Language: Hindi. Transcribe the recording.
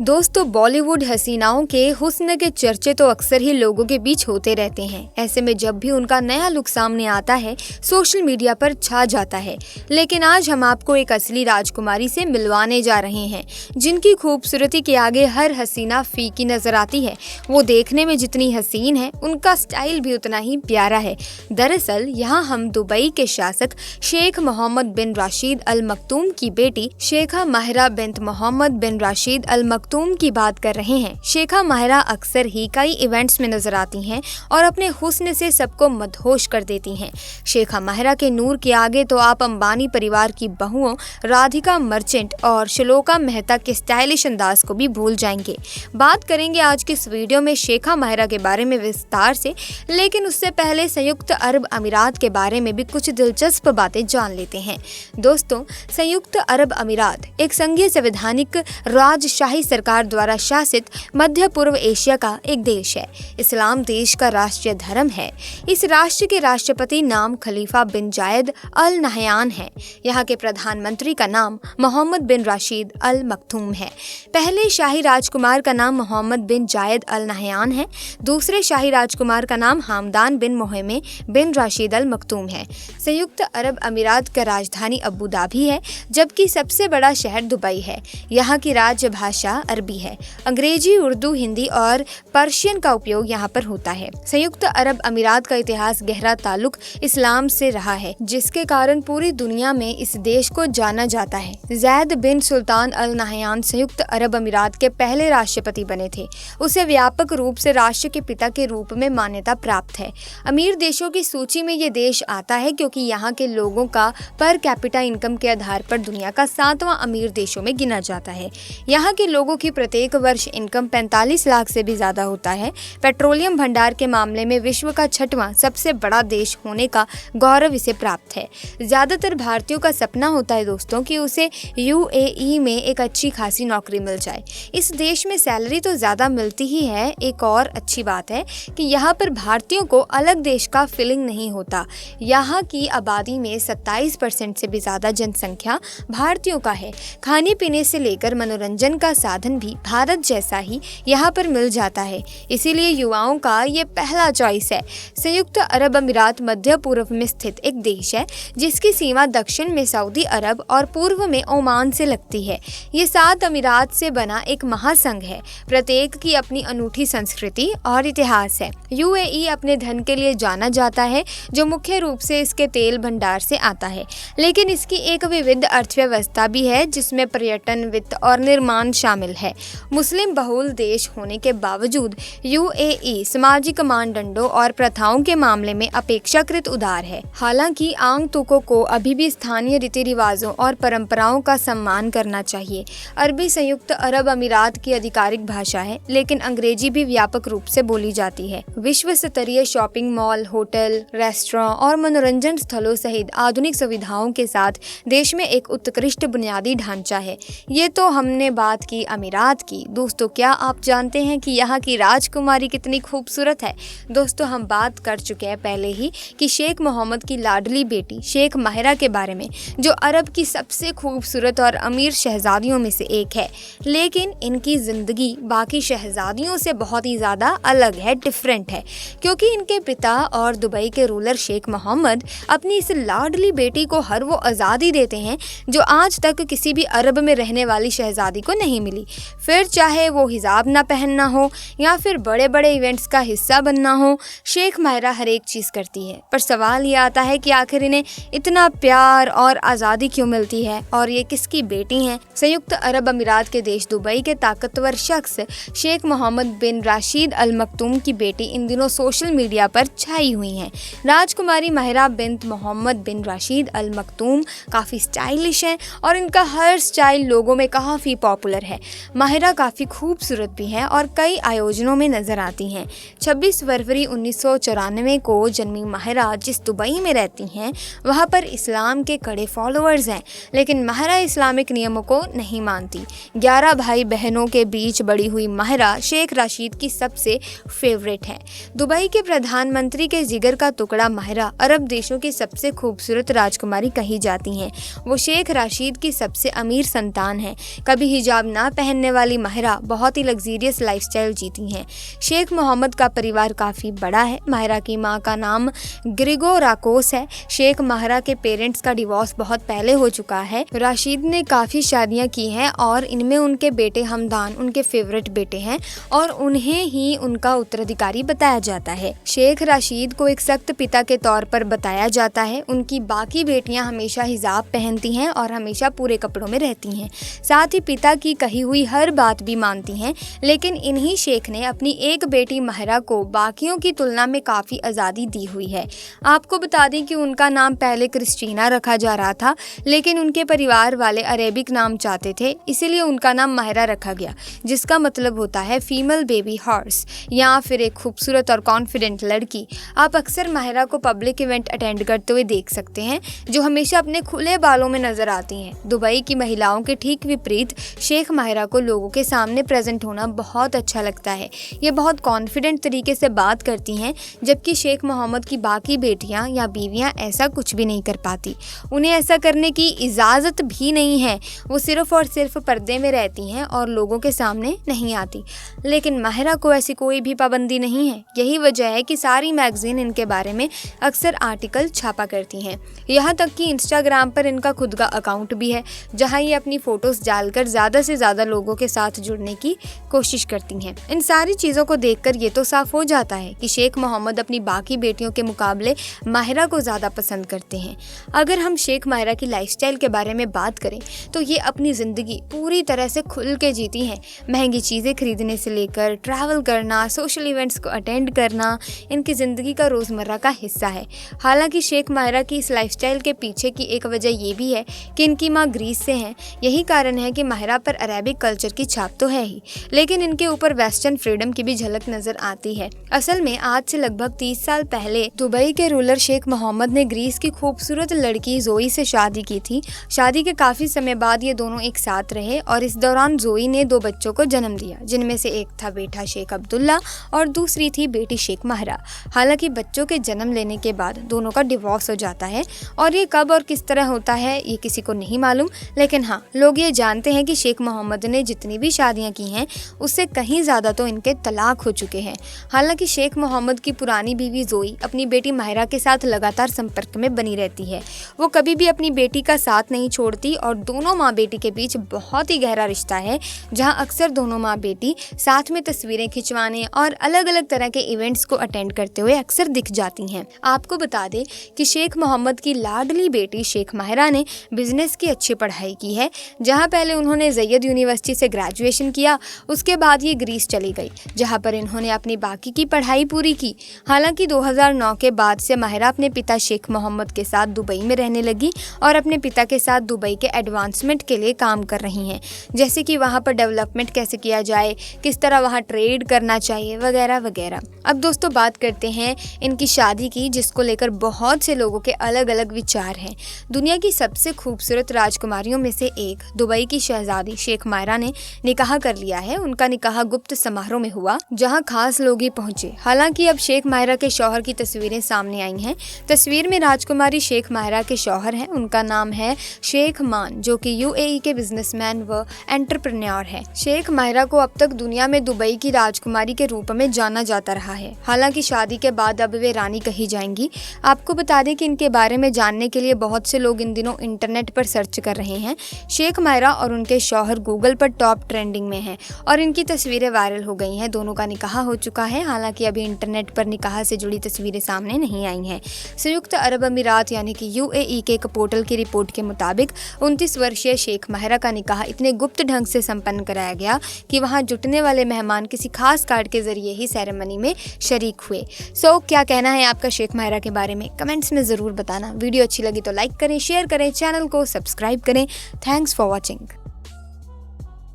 दोस्तों, बॉलीवुड हसीनाओं के हुस्न के चर्चे तो अक्सर ही लोगों के बीच होते रहते हैं। ऐसे में जब भी उनका नया लुक सामने आता है, सोशल मीडिया पर छा जाता है। लेकिन आज हम आपको एक असली राजकुमारी से मिलवाने जा रहे हैं, जिनकी खूबसूरती के आगे हर हसीना फीकी नजर आती है। वो देखने में जितनी हसीन है, उनका स्टाइल भी उतना ही प्यारा है। दरअसल यहाँ हम दुबई के शासक शेख मोहम्मद बिन राशिद अल मखतूम की बेटी शेखा माहिरा बिन्त मोहम्मद बिन राशिद अल मखतूम की बात कर रहे हैं। शेखा माहिरा अक्सर ही कई इवेंट्स में नजर आती हैं और अपने हुस्न से सबको मदहोश कर देती हैं। शेखा माहिरा के नूर के आगे तो आप अंबानी परिवार की बहुओं राधिका मर्चेंट और श्लोका मेहता के स्टाइलिश अंदाज को भी भूल जाएंगे। बात करेंगे आज की इस वीडियो में शेखा माहिरा के बारे में विस्तार से, लेकिन उससे पहले संयुक्त अरब अमीरात के बारे में भी कुछ दिलचस्प बातें जान लेते हैं। दोस्तों, संयुक्त अरब अमीरात एक संघीय संवैधानिक राजशाही सरकार द्वारा शासित मध्य पूर्व एशिया का एक देश है। इस्लाम देश का राष्ट्रीय धर्म है। इस राष्ट्र के राष्ट्रपति नाम खलीफा बिन जायद अल नहयान है। यहाँ के प्रधानमंत्री का नाम मोहम्मद बिन राशिद अल मखतूम है। पहले शाही राजकुमार का नाम मोहम्मद बिन जायद अल नहयान है। दूसरे शाही राजकुमार का नाम हमदान बिन मोहम्मद बिन राशिद अल मखतूम है। संयुक्त अरब अमीरात का राजधानी अबू धाबी है, जबकि सबसे बड़ा शहर दुबई है। यहाँ की राज्य भाषा अरबी है। अंग्रेजी, उर्दू, हिंदी और पर्शियन का उपयोग यहाँ पर होता है। संयुक्त अरब अमीरात का इतिहास गहरा ताल्लुक इस्लाम से रहा है, जिसके कारण पूरी दुनिया में इस देश को जाना जाता है। जैद बिन सुल्तान अल नहयान संयुक्त अरब अमीरात के पहले राष्ट्रपति बने थे। उसे व्यापक रूप से राष्ट्र के पिता के रूप में मान्यता प्राप्त है। अमीर देशों की सूची में ये देश आता है क्योंकि यहाँ के लोगों का पर कैपिटा इनकम के आधार पर दुनिया का 7वां अमीर देशों में गिना जाता है। यहाँ के लोगों की प्रत्येक वर्ष इनकम 45 लाख से भी ज्यादा होता है। पेट्रोलियम भंडार के मामले में विश्व का 6वां सबसे बड़ा देश होने का गौरव इसे प्राप्त है। ज्यादातर भारतीयों का सपना होता है दोस्तों कि उसे यूएई में एक अच्छी खासी नौकरी मिल जाए। इस देश में सैलरी तो ज्यादा मिलती ही है। एक और अच्छी बात है कि यहाँ पर भारतीयों को अलग देश का फीलिंग नहीं होता। यहाँ की आबादी में 27% से भी ज्यादा जनसंख्या भारतीयों का है। खाने पीने से लेकर मनोरंजन का साधन भी भारत जैसा ही यहाँ पर मिल जाता है। इसीलिए युवाओं का ये पहला चॉइस है। संयुक्त अरब अमीरात मध्य पूर्व में स्थित एक देश है, जिसकी सीमा दक्षिण में सऊदी अरब और पूर्व में ओमान से लगती है। ये 7 अमीरात से बना एक महासंघ है। प्रत्येक की अपनी अनूठी संस्कृति और इतिहास है। यूएई अपने धन के लिए जाना जाता है, जो मुख्य रूप से इसके तेल भंडार से आता है, लेकिन इसकी एक विविध अर्थव्यवस्था भी है, जिसमें पर्यटन, वित्त और निर्माण शामिल है। मुस्लिम बहुल देश होने के बावजूद यूएई सामाजिक मानदंडों और प्रथाओं के मामले में अपेक्षाकृत उदार है। हालांकि आंग तुकों को अभी भी स्थानीय रीति रिवाजों और परंपराओं का सम्मान करना चाहिए। अरबी संयुक्त अरब अमीरात की आधिकारिक भाषा है, लेकिन अंग्रेजी भी व्यापक रूप से बोली जाती है। विश्व स्तरीय शॉपिंग मॉल, होटल, रेस्टोरेंट और मनोरंजन स्थलों सहित आधुनिक सुविधाओं के साथ देश में एक उत्कृष्ट बुनियादी ढांचा है। ये तो हमने बात की अमीरात की। दोस्तों, क्या आप जानते हैं कि यहाँ की राजकुमारी कितनी खूबसूरत है? दोस्तों, हम बात कर चुके हैं पहले ही कि शेख मोहम्मद की लाडली बेटी शेख माहिरा के बारे में, जो अरब की सबसे खूबसूरत और अमीर शहजादियों में से एक है। लेकिन इनकी जिंदगी बाकी शहजादियों से बहुत ही ज़्यादा अलग है, डिफरेंट है, क्योंकि इनके पिता और दुबई के रूलर शेख मोहम्मद अपनी इस लाडली बेटी को हर वो आज़ादी देते हैं जो आज तक किसी भी अरब में रहने वाली शहजादी को नहीं मिली। फिर चाहे वो हिजाब ना पहनना हो या फिर बड़े बड़े इवेंट्स का हिस्सा बनना हो, शेख माहिरा हर एक चीज़ करती है। पर सवाल ये आता है कि आखिर इन्हें इतना प्यार और आज़ादी क्यों मिलती है, और ये किसकी बेटी हैं? संयुक्त अरब अमीरात के देश दुबई के ताकतवर शख्स शेख मोहम्मद बिन राशिद अल मखतूम की बेटी इन दिनों सोशल मीडिया पर छाई हुई हैं। राजकुमारी माहिरा बिन्त मोहम्मद बिन राशिद अल मखतूम काफ़ी स्टाइलिश हैं और इनका हर स्टाइल लोगों में काफ़ी पॉपुलर है। माहिरा काफ़ी खूबसूरत भी हैं और कई आयोजनों में नजर आती हैं। 26 फरवरी 1994 को जन्मी माहिरा जिस दुबई में रहती हैं, वहाँ पर इस्लाम के कड़े फॉलोअर्स हैं, लेकिन माहिरा इस्लामिक नियमों को नहीं मानती। 11 भाई बहनों के बीच बड़ी हुई माहिरा शेख राशिद की सबसे फेवरेट है। दुबई के प्रधानमंत्री के जिगर का टुकड़ा माहिरा अरब देशों की सबसे खूबसूरत राजकुमारी कही जाती हैं। वो शेख राशिद की सबसे अमीर संतान है। कभी हिजाब ना पहन पहनने वाली माहिरा बहुत ही लग्जरियस लाइफस्टाइल जीती हैं। शेख मोहम्मद का परिवार काफ़ी बड़ा है। माहिरा की माँ का नाम ग्रिगो राकोस है। शेख माहिरा के पेरेंट्स का डिवोर्स बहुत पहले हो चुका है। राशिद ने काफ़ी शादियाँ की हैं और इनमें उनके बेटे हमदान उनके फेवरेट बेटे हैं और उन्हें ही उनका उत्तराधिकारी बताया जाता है। शेख राशिद को एक सख्त पिता के तौर पर बताया जाता है। उनकी बाकी बेटियां हमेशा हिजाब पहनती हैं और हमेशा पूरे कपड़ों में रहती हैं। साथ ही पिता की कही हुई हर बात भी मानती हैं। लेकिन इन्हीं शेख ने अपनी एक बेटी माहिरा को बाकियों की तुलना में काफ़ी आज़ादी दी हुई है। आपको बता दें कि उनका नाम पहले क्रिस्टीना रखा जा रहा था, लेकिन उनके परिवार वाले अरेबिक नाम चाहते थे, इसीलिए उनका नाम माहिरा रखा गया, जिसका मतलब होता है फीमेल बेबी हॉर्स या फिर एक खूबसूरत और कॉन्फिडेंट लड़की। आप अक्सर माहिरा को पब्लिक इवेंट अटेंड करते हुए देख सकते हैं, जो हमेशा अपने खुले बालों में नजर आती हैं। दुबई की महिलाओं के ठीक विपरीत शेख माहिरा को लोगों के सामने प्रेजेंट होना बहुत अच्छा लगता है। ये बहुत कॉन्फिडेंट तरीके से बात करती हैं, जबकि शेख मोहम्मद की बाकी बेटियां या बीवियां ऐसा कुछ भी नहीं कर पाती। उन्हें ऐसा करने की इजाज़त भी नहीं है। वो सिर्फ और सिर्फ पर्दे में रहती हैं और लोगों के सामने नहीं आती। लेकिन माहिरा को ऐसी कोई भी पाबंदी नहीं है। यही वजह है कि सारी मैगजीन इनके बारे में अक्सर आर्टिकल छापा करती हैं। यहाँ तक कि इंस्टाग्राम पर इनका खुद का अकाउंट भी है, जहाँ ये अपनी फ़ोटोज़ डालकर ज़्यादा से ज़्यादा लोगों के साथ जुड़ने की कोशिश करती हैं। इन सारी चीज़ों को देखकर ये तो साफ हो जाता है कि शेख मोहम्मद अपनी बाकी बेटियों के मुकाबले माहिरा को ज़्यादा पसंद करते हैं। अगर हम शेख माहिरा की लाइफस्टाइल के बारे में बात करें तो ये अपनी ज़िंदगी पूरी तरह से खुल के जीती हैं। महंगी चीज़ें खरीदने से लेकर ट्रैवल करना, सोशल इवेंट्स को अटेंड करना इनकी ज़िंदगी का रोज़मर्रा का हिस्सा है। हालांकि शेख माहिरा की इस लाइफस्टाइल के पीछे की एक वजह ये भी है कि इनकी माँ ग्रीस से हैं। यही कारण है कि माहिरा पर अरेबिक कल्चर की छाप तो है ही, लेकिन इनके ऊपर वेस्टर्न फ्रीडम की भी झलक नज़र आती है। असल में आज से लगभग 30 साल पहले दुबई के रूलर शेख मोहम्मद ने ग्रीस की खूबसूरत लड़की जोई से शादी की थी। शादी के काफ़ी समय बाद ये दोनों एक साथ रहे और इस दौरान जोई ने 2 बच्चों को जन्म दिया, जिनमें से एक था बेटा शेख अब्दुल्ला और दूसरी थी बेटी शेख माहिरा। हालांकि बच्चों के जन्म लेने के बाद दोनों का डिवोर्स हो जाता है और ये कब और किस तरह होता है ये किसी को नहीं मालूम, लेकिन हाँ, लोग ये जानते हैं कि शेख मोहम्मद ने जितनी भी शादियां की हैं उससे कहीं ज़्यादा तो इनके तलाक हो चुके हैं। हालांकि शेख मोहम्मद की पुरानी बीवी जोई अपनी बेटी माहिरा के साथ लगातार संपर्क में बनी रहती है। वो कभी भी अपनी बेटी का साथ नहीं छोड़ती और दोनों माँ बेटी के बीच बहुत ही गहरा रिश्ता है, जहाँ अक्सर दोनों माँ बेटी साथ में तस्वीरें खिंचवाने और अलग अलग तरह के इवेंट्स को अटेंड करते हुए अक्सर दिख जाती हैं। आपको बता दें कि शेख मोहम्मद की लाडली बेटी शेख माहिरा ने बिजनेस की अच्छी पढ़ाई की है, जहाँ पहले उन्होंने ज़ैयद यूनिवर्सिटी से ग्रेजुएशन किया। उसके बाद ये ग्रीस चली गई, जहाँ पर इन्होंने अपनी बाकी की पढ़ाई पूरी की। हालांकि 2009 के बाद से माहिरा अपने पिता शेख मोहम्मद के साथ दुबई में रहने लगी और अपने पिता के साथ दुबई के एडवांसमेंट के लिए काम कर रही हैं, जैसे कि वहाँ पर डेवलपमेंट कैसे किया जाए, किस तरह वहाँ ट्रेड करना चाहिए, वगैरह वगैरह। अब दोस्तों बात करते हैं इनकी शादी की, जिसको लेकर बहुत से लोगों के अलग अलग विचार हैं। दुनिया की सबसे खूबसूरत राजकुमारियों में से एक दुबई की शहजादी शेख माहिरा ने निकाह कर लिया है। उनका निकाह गुप्त समारोह में हुआ, जहां खास लोग ही पहुंचे। हालांकि अब शेख माहिरा के शौहर की तस्वीरें सामने आई हैं। तस्वीर में राजकुमारी शेख माहिरा के शौहर हैं। उनका नाम है शेख मान, जो कि यूएई के बिजनेसमैन व एंटरप्रेन्योर है। शेख माहिरा को अब तक दुनिया में दुबई की राजकुमारी के रूप में जाना जाता रहा है। हालांकि शादी के बाद अब वे रानी कही जाएंगी। आपको बता दें कि इनके बारे में जानने के लिए बहुत से लोग इन दिनों इंटरनेट पर सर्च कर रहे हैं। शेख माहिरा और उनके शौहर गूगल पर टॉप ट्रेंडिंग में हैं और इनकी तस्वीरें वायरल हो गई हैं। दोनों का निकाह हो चुका है। हालांकि अभी इंटरनेट पर निकाह से जुड़ी तस्वीरें सामने नहीं आई हैं। संयुक्त अरब अमीरात यानी कि यूएई के एक पोर्टल की रिपोर्ट के मुताबिक 29 वर्षीय शेख माहिरा का निकाह इतने गुप्त ढंग से संपन्न कराया गया कि वहां जुटने वाले मेहमान किसी खास कार्ड के जरिए ही सेरेमनी में शरीक हुए। सो क्या कहना है आपका शेख माहिरा के बारे में, कमेंट्स में ज़रूर बताना। वीडियो अच्छी लगी तो लाइक करें, शेयर करें, चैनल को सब्सक्राइब करें। Thanks for watching.